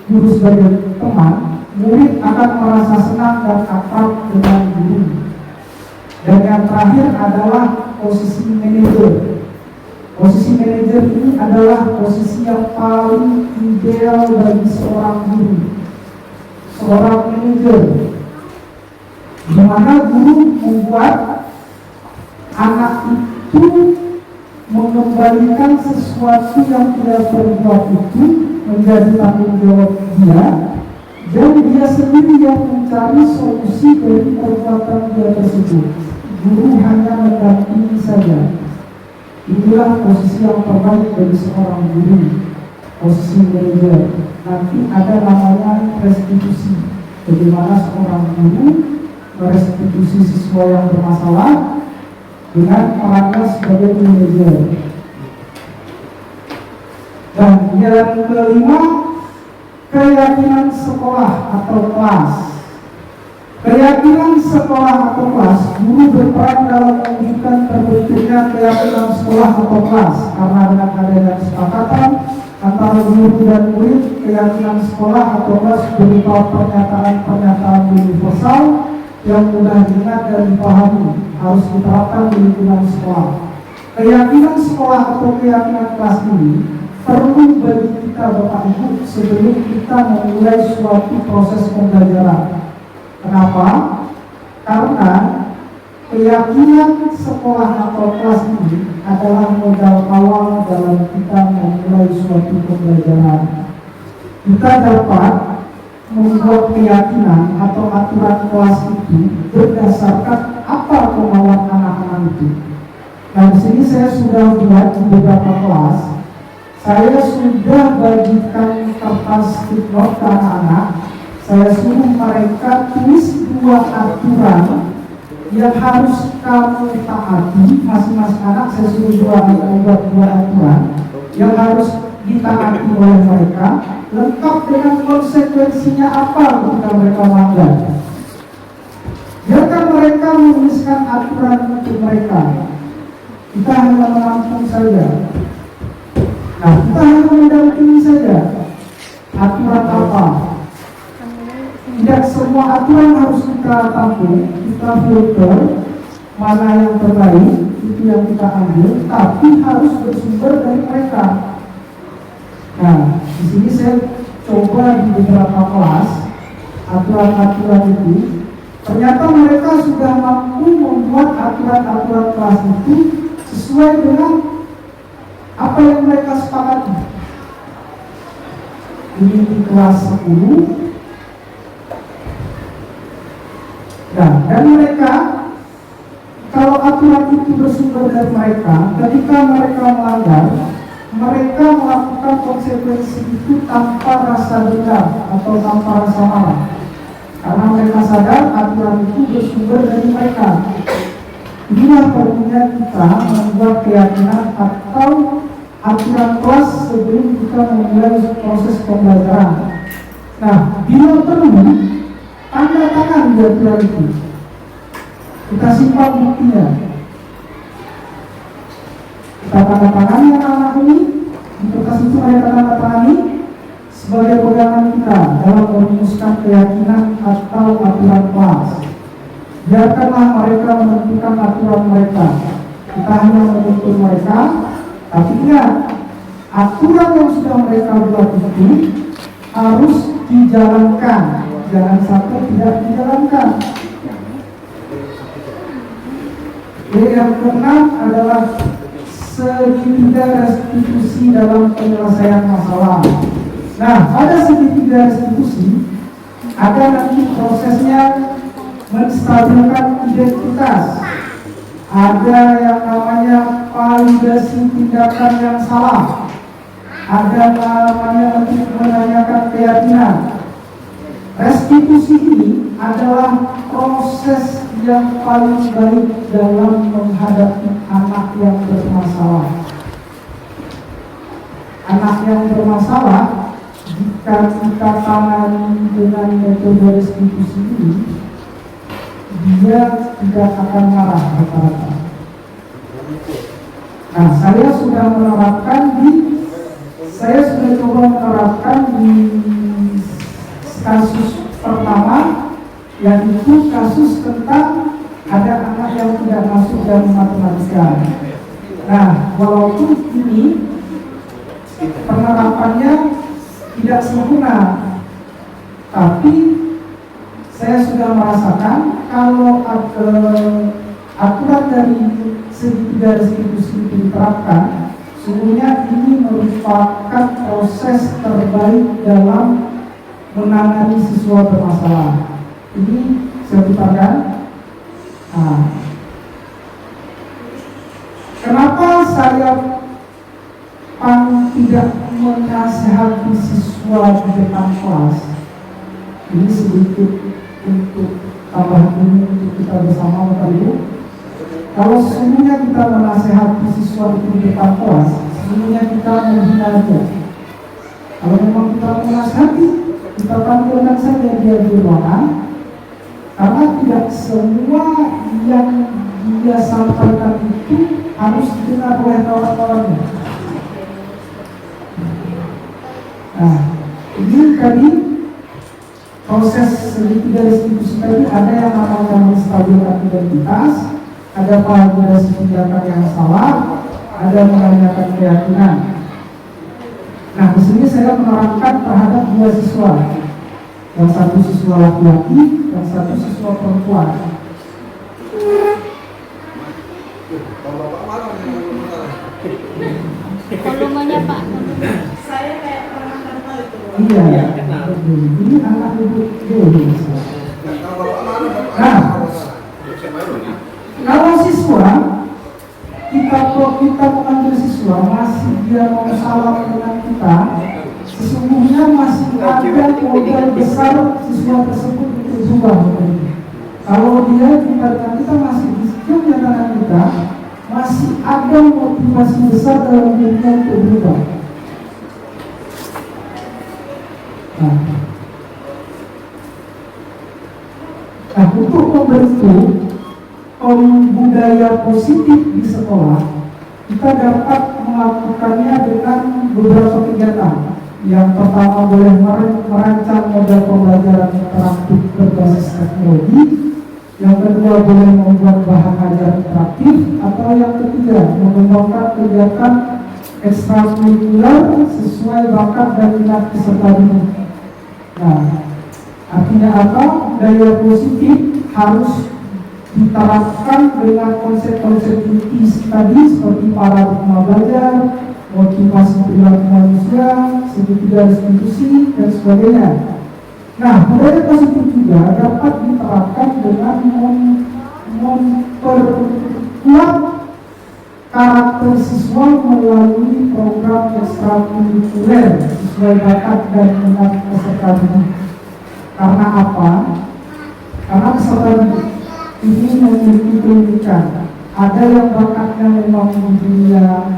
guru sebagai teman, murid akan merasa senang dan akrab dengan guru. Dan yang terakhir adalah posisi manajer. Posisi manajer ini adalah posisi yang paling ideal bagi seorang guru, seorang manajer, di mana guru membuat anak itu mengembalikan sesuatu yang dia perbuat itu menjadi tanggung jawab dia, dan dia sendiri yang mencari solusi dari perbuatan dia tersebut. Guru hanya mendampingi saja. Inilah posisi yang terbaik bagi seorang guru, posisi manajer. Nanti ada namanya restitusi, bagaimana seorang guru merestitusi siswa yang bermasalah dengan perannya sebagai manajer. Dan yang kelima, keyakinan sekolah atau kelas. Keyakinan sekolah atau kelas, guru berperan dalam mewujudkan terbentuknya keyakinan sekolah atau kelas, karena dengan adanya kesepakatan antara guru dan murid, keyakinan sekolah atau kelas berupa pernyataan-pernyataan universal yang mudah diingat dan dipahami harus diterapkan di lingkungan sekolah. Keyakinan sekolah atau keyakinan kelas ini perlu bagi kita Bapak Ibu sebelum kita memulai suatu proses pembelajaran. Kenapa? Karena keyakinan sekolah atau kelas ini adalah modal awal dalam kita memulai suatu pembelajaran. Kita dapat membuat keyakinan atau aturan kelas itu berdasarkan apa kemauan anak-anak itu. Nah, di sini saya sudah buat di beberapa kelas. Saya sudah bagikan kertas sticknote ke anak-anak. Saya suruh mereka tulis 2 aturan yang harus kamu taati. Masing-masing anak saya suruh buat 2 aturan yang harus ditaati oleh mereka, lengkap dengan konsekuensinya apa ketika mereka melanggar. Biarkan mereka menuliskan aturan untuk mereka. Kita hanya menampung saja. Nah, kita hanya mendampingi saja. Aturan apa? Tidak semua aturan harus kita tampung, kita filter mana yang terbaik, itu yang kita ambil, tapi harus bersumber dari mereka. Nah, di sini saya coba di beberapa kelas aturan-aturan itu. Ternyata mereka sudah mampu membuat aturan-aturan kelas itu sesuai dengan apa yang mereka sepakati. Ini di kelas 10. Nah, dan mereka, kalau aturan itu bersumber dari mereka, ketika mereka melanggar, mereka melakukan konsekuensi itu tanpa rasa dendam atau tanpa rasa marah, karena mereka sadar aturan itu bersumber dari mereka. Inilah perlunya kita membuat keyakinan atau aturan kelas sebelum kita memulai proses pembelajaran. Nah, bila perlu, tanda tangan di aturan itu. Kita simpan buktinya. Kita tanda tangani anak-anak ini, di kertas itu mereka tanda tangani sebagai pegangan kita dalam merumuskan keyakinan atau aturan kelas. Biarkanlah mereka menentukan aturan mereka. Kita hanya menuntut mereka, tapi ingat, aturan yang sudah mereka buat itu harus dijalankan. Jangan sampai tidak dijalankan. Yang keenam adalah segitiga restitusi dalam penyelesaian masalah. Nah, pada segitiga restitusi ada nanti prosesnya menstabilkan identitas. Ada yang namanya validasi tindakan yang salah. Ada namanya nanti menanyakan keyakinan. Restitusi ini adalah proses yang paling baik dalam menghadapi anak yang bermasalah. Anak yang bermasalah, jika kita tangani dengan metode restitusi ini, dia tidak akan marah rata-rata. Nah, saya sudah coba menerapkan di kasus pertama, yaitu kasus tentang ada anak yang tidak masuk dalam matematika. Nah, walaupun ini penerapannya tidak sempurna, tapi saya sudah merasakan kalau aturan dari segi tiga restitusi itu diterapkan, sungguhnya ini merupakan proses terbaik dalam menangani siswa bermasalah. Ini saya putarkan. Nah, kenapa saya tidak menasihati siswa di depan kelas? Ini sedikit untuk tambahan ini untuk kita bersama Bapak Ibu. Kalau sesungguhnya kita menasihati siswa itu di depan kelas, sesungguhnya kita menghina dia. Kalau memang kita menasihati, kita tampilkan saja dia di ruangan, karena tidak semua yang dia sampaikan itu harus didengar oleh kawan-kawannya. Nah, ini tadi proses segitiga restitusi tadi ada yang namanya menstabilkan identitas, ada validasi tindakan yang salah, ada menanyakan keyakinan. Nah, di sini saya menerangkan terhadap dua siswa, yang satu siswa laki-laki, yang satu siswa perempuan. Volumenya Pak. Saya kayak pernah kenal itu. Iya, ini anak ibu dulu. Nah, kalau siswa kita memanggil siswa masih dia mau salam dengan kita, sesungguhnya masih ada modal besar siswa tersebut untuk berubah. Kalau dia jumpa dengan kita masih diam dengan kita, masih ada motivasi besar dalam dirinya untuk berubah. Nah, untuk membentuk budaya positif di sekolah, kita dapat melakukannya dengan beberapa kegiatan. Yang pertama boleh merancang model pembelajaran interaktif berbasis teknologi. Yang kedua boleh membuat bahan ajar interaktif. Atau yang ketiga mengembangkan kegiatan ekstrakurikuler sesuai bakat dan minat peserta didik. Nah, artinya apa? Budaya positif harus diterapkan dengan konsep-konsep inti tadi seperti paradigma belajar, motivasi perilaku manusia, segitiga restitusi, dan sebagainya. Nah, budaya positif juga dapat diterapkan dengan memperkuat karakter siswa melalui program ekstrakurikuler sesuai bakat dan minat peserta didik. Karena apa? Karena peserta didik ini memiliki keunikan. Ada yang bakatnya memang di dunia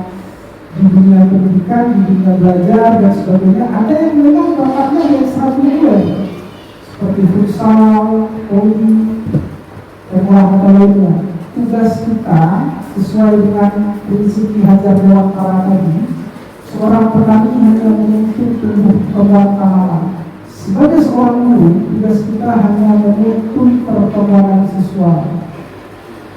pendidikan, di dunia belajar dan sebagainya. Ada yang memang bakatnya di ekstrakurikuler seperti futsal, voli, dan olahraga lainnya. Tugas kita sesuai dengan prinsip Ki Hajar Dewantara tadi, seorang petani hanya menuntut tumbuh kembang tanaman. Sebagai seorang guru, tugas kita hanya menuntut perkembangan siswa.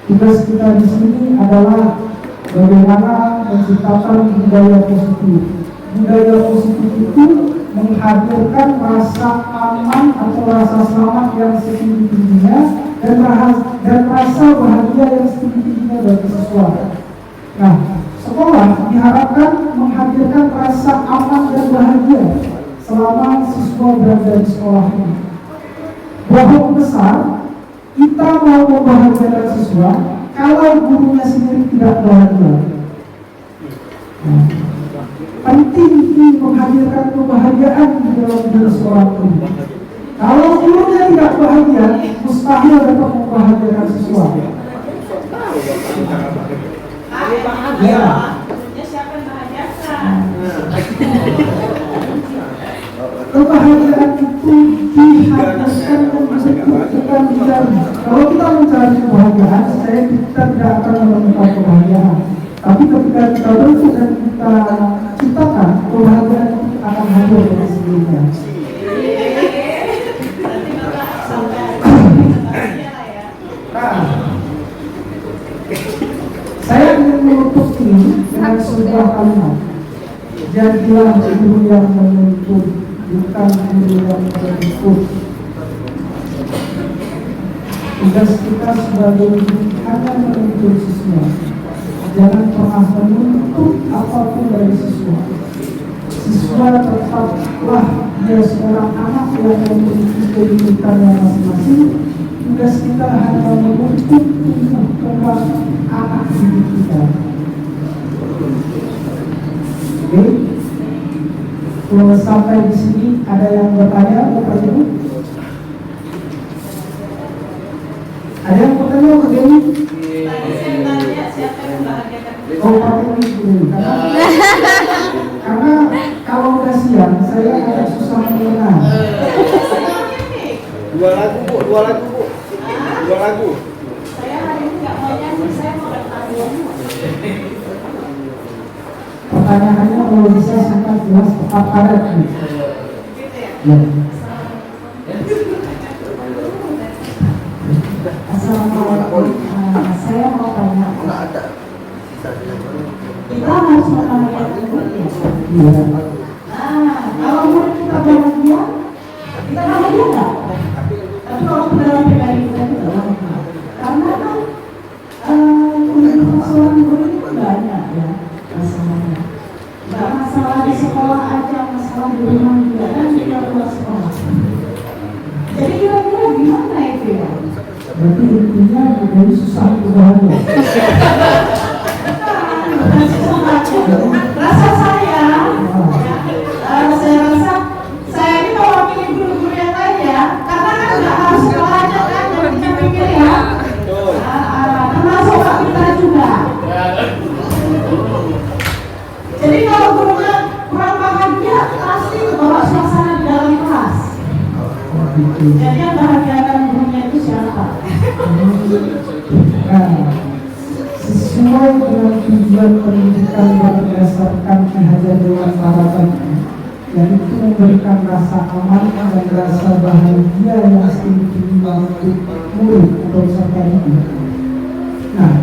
Tugas kita di sini adalah bagaimana menciptakan budaya positif. Budaya positif itu menghadirkan rasa aman atau rasa selamat yang setinggi-tingginya dan rasa bahagia yang setinggi-tingginya bagi siswa. Nah, sekolah diharapkan menghadirkan rasa aman dan bahagia selama siswa berada di sekolah ini. Bohong besar kita mau membahagiakan siswa kalau gurunya sendiri tidak bahagia. Nah, penting menghadirkan kebahagiaan di dalam diri seorang guru. Kalau gurunya tidak bahagia, mustahil dapat membahagiakan siswa. Ya. Siapa yang bahagiakan? Kebahagiaan itu dihadirkan bukan dicari. Kalau kita mencari kebahagiaan, kita tidak akan menemukan kebahagiaan. Tapi ketika kita bentuk dan kita ciptakan, kebahagiaan itu akan hadir dengan sendirinya. Nah, saya ingin menutup ini dengan sebuah kalimat. Jadilah guru yang menuntut, bukan guru yang menuntut. Tugas kita sebagai guru hanya menuntut siswa. Jangan pernah menuntut apapun dari siswa. Siswa tetaplah dia seorang anak yang memiliki kehidupannya masing-masing. Tugas kita hanya menuntut tumbuh kembang anak didik kita. Oke, kalau sampai di sini ada yang bertanya, Bapak Ibu? Ada yang bertanya, Bapak Ibu? Tadi saya tanya siapa yang membahagiakan Oh, pakai mic dulu. Karena kalau udah siang, saya agak susah mengenal. Dua lagu Bu, dua lagu Bu. Dua lagu. Saya hari ini nggak mau nyanyi, saya mau bertanya. Pertanyaannya kalau bisa singkat jelas tepat padat. Gitu ya. Ya. Assalamualaikum. Saya mau tanya. Kita harus membahagiakan murid. Iya. Kalau murid kita bahagia, kita bahagia nggak? Tapi kalau dalam pribadi kita tidak bahagia. Karena kan persoalan murid itu banyak ya masalahnya. Nggak masalah di sekolah aja, masalah di rumah juga dan juga luar sekolah. Jadi kira-kira gimana itu ya? Berarti intinya menjadi susah bahagia. Rasa saya rasa saya ini mewakili guru-guru yang lain ya, karena kan nggak harus sekolah aja kan yang pikir ya. Termasuk Pak kita juga. Jadi kalau gurunya kurang bahagia, pasti bawa suasana di dalam kelas. Jadi yang bahagiakan gurunya itu siapa? Nah, sesuai dengan tujuan pendidikan berdasarkan Ki Hajar Dewantara tadi, yaitu memberikan rasa aman dan rasa bahagia yang seimbang untuk murid atau peserta didik. Nah,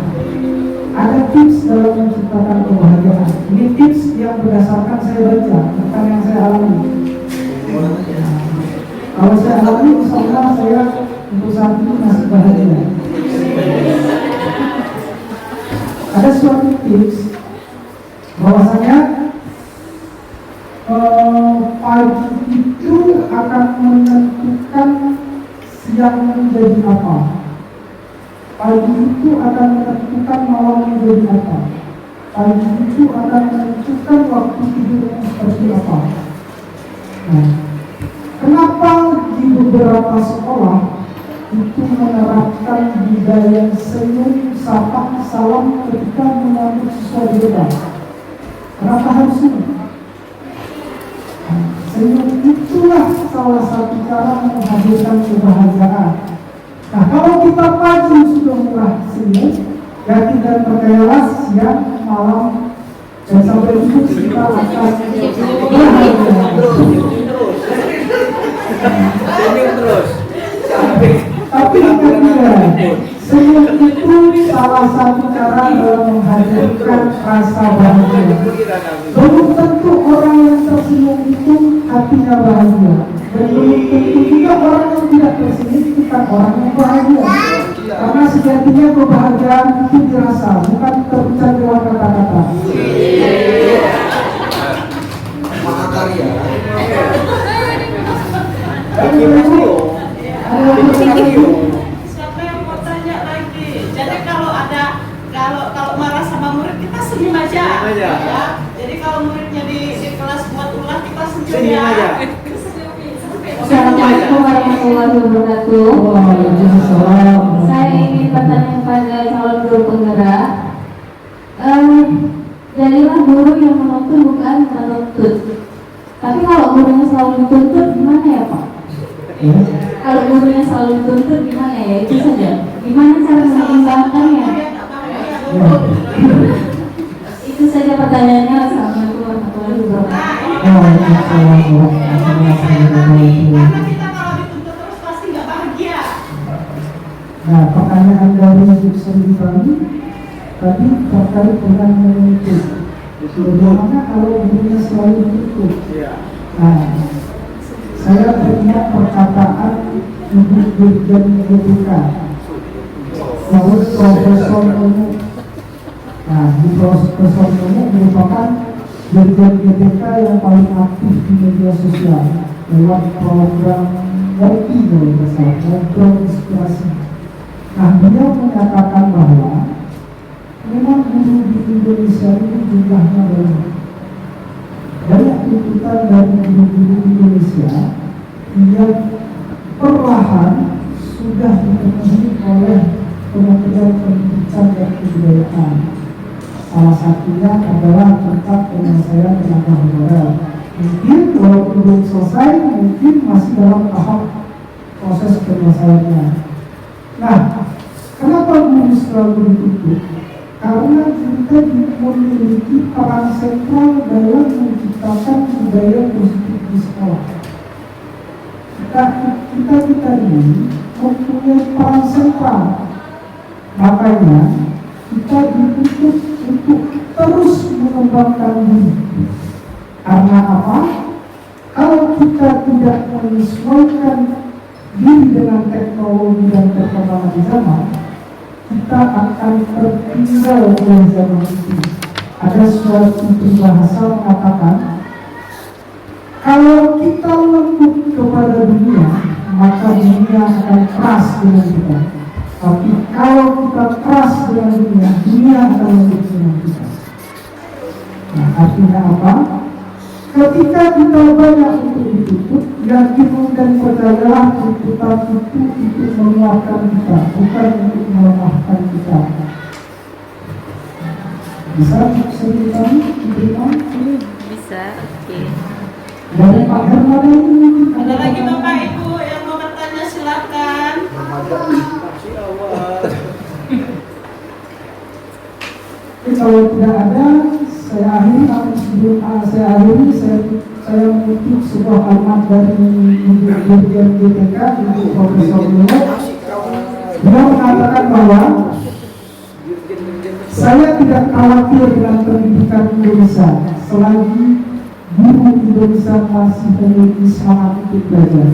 ada tips dalam menciptakan kebahagiaan. Ini tips yang berdasarkan saya baca, bukan yang saya alami. Nah, kalau saya alami, insya Allah saya untuk saat ini masih bahagia. Ada suatu tips bahwasanya pagi itu akan menentukan siang menjadi apa. Pagi itu akan menentukan malam menjadi apa. Pagi itu akan menentukan waktu tidurnya seperti apa. Nah, kenapa di beberapa sekolah itu menerapkan budaya senyum, sapa, salam ketika menyambut siswa di depan? Kenapa harus ini? Senyum itulah salah satu cara menghadirkan kebahagiaan. Nah, kalau kita pagi sudah mulai senyum, yakin dan percayalah siang, malam, dan sampai itu kita akan bahagia. Senyum terus. Tapi ingat, senyum itu salah satu cara dalam menghadirkan rasa bahagia. Belum tentu orang yang tersenyum itu hatinya bahagia, dan belum tentu juga orang yang tidak tersenyum bukan orang yang bahagia. Karena sejatinya kebahagiaan itu dirasa, bukan terucap lewat kata-kata. Mahakarya. Siapa yang mau tanya lagi? Jadi kalau marah sama murid kita senyum aja. Senyum aja. Ya. Jadi kalau muridnya di kelas buat ulah kita senyum Senyum ya. aja. Assalamualaikum warahmatullahi wabarakatuh. Waalaikumsalam. Saya ingin bertanya kepada calon guru penggerak. Jadilah guru yang menuntut bukan menuntut. Tapi kalau gurunya selalu dituntut gimana ya Pak? Kalau gurunya selalu dituntut gimana ya? Itu saja. Gimana cara menyeimbangkannya? Itu saja pertanyaannya. Assalamualaikum warahmatullahi wabarakatuh. Karena kita kalau dituntut terus pasti nggak bahagia. Nah, pertanyaan dari Sri kami tadi terkait dengan menuntut. Bagaimana kalau gurunya selalu ditutup? Nah, saya teringat perkataan Ibu Dirjen GPK, lalu Profesor Nomu. Nah, di Profesor Nomu merupakan Dirjen GPK yang paling aktif di media sosial lewat program Ngopi, program inspirasi. Nah, beliau menyatakan bahwa memang guru di Indonesia ini jumlahnya banyak. Banyak tuntutan dari guru-guru Indonesia yang perlahan sudah dipenuhi oleh Kementerian Pendidikan dan Kebudayaan. Salah satunya adalah tentang penyelesaian tenaga honorer. Mungkin walaupun belum selesai, mungkin masih dalam tahap proses penyelesaiannya. Nah, kenapa guru selalu ditutup? Karena kita memiliki peran sentral dalam menciptakan budaya positif di sekolah. Kita ini mempunyai peran sentral. Makanya kita dituntut untuk terus mengembangkan diri. Karena apa? Kalau kita tidak menyesuaikan diri dengan teknologi dan perkembangan zaman, kita akan tertinggal oleh zaman itu. Ada suatu peribahasa mengatakan, kalau kita lembut kepada dunia, maka dunia akan keras dengan kita. Tapi kalau kita keras dengan dunia, dunia akan lembut dengan kita. Nah, artinya apa? Ketika kita banyak untuk ditutup, yakin dan percayalah tuntutan itu menguatkan kita, bukan untuk melemahkan kita. Bisa sedikit kami diterima? Bisa, oke. Dari Pak Herman ini Ada lagi Bapak Ibu yang mau bertanya, silakan. Kalau tidak ada, saya akhiri. Namun sebelum saya akhiri, saya mengutip sebuah kalimat dari Dirjen GPK, Ibu Profesor Nomu. Beliau mengatakan bahwa saya tidak khawatir dengan pendidikan Indonesia selagi guru Indonesia masih memiliki semangat untuk belajar.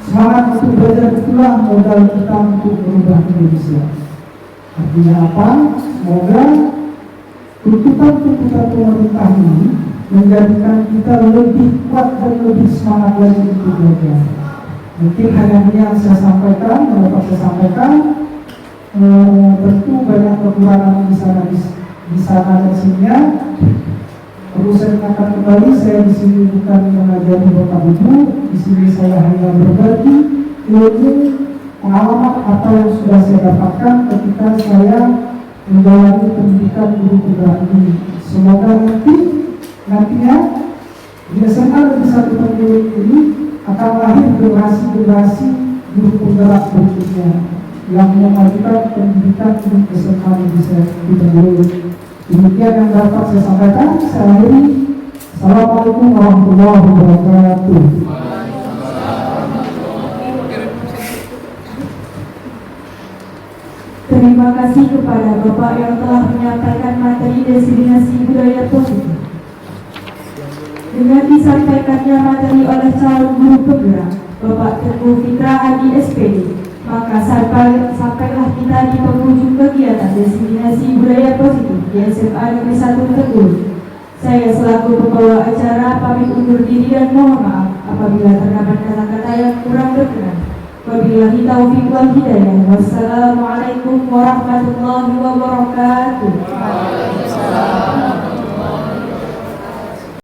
Semangat untuk belajar itulah modal kita untuk merubah Indonesia. Artinya apa? Semoga tuntutan-tuntutan pemerintah ini menjadikan kita lebih kuat dan lebih semangat lagi untuk belajar. Mungkin hanya ini yang saya sampaikan, yang dapat saya sampaikan. Tentu banyak kekurangan di sana dan sininya. Perlu saya katakan kembali, saya di sini bukan mengajari Bapak Ibu, di sini saya hanya berbagi ilmu, pengalaman apa yang sudah saya dapatkan ketika saya menjalani pendidikan guru penggerak ini. Semoga nantinya di SMA Negeri 1 Tenggulun ini akan lahir generasi-generasi guru penggerak berikutnya yang memajukan pendidikan di SMA Negeri 1 Tenggulun. Demikian yang dapat saya sampaikan. Saya akhiri. Assalamualaikum warahmatullahi wabarakatuh. Terima kasih kepada Bapak yang telah menyampaikan materi destinasi budaya positif. Dengan disampaikannya materi oleh calon guru penggerak Bapak Teguh Fitra Hadi SPD, maka sampailah kita di penghujung kegiatan destinasi budaya positif di SMA Negeri 1 Tenggulun. Saya selaku pembawa acara pamit undur diri dan mohon maaf apabila terdapat kata-kata yang kurang berkenan. Wabillahi taufiq wal hidayah. Wassalamualaikum warahmatullahi wabarakatuh.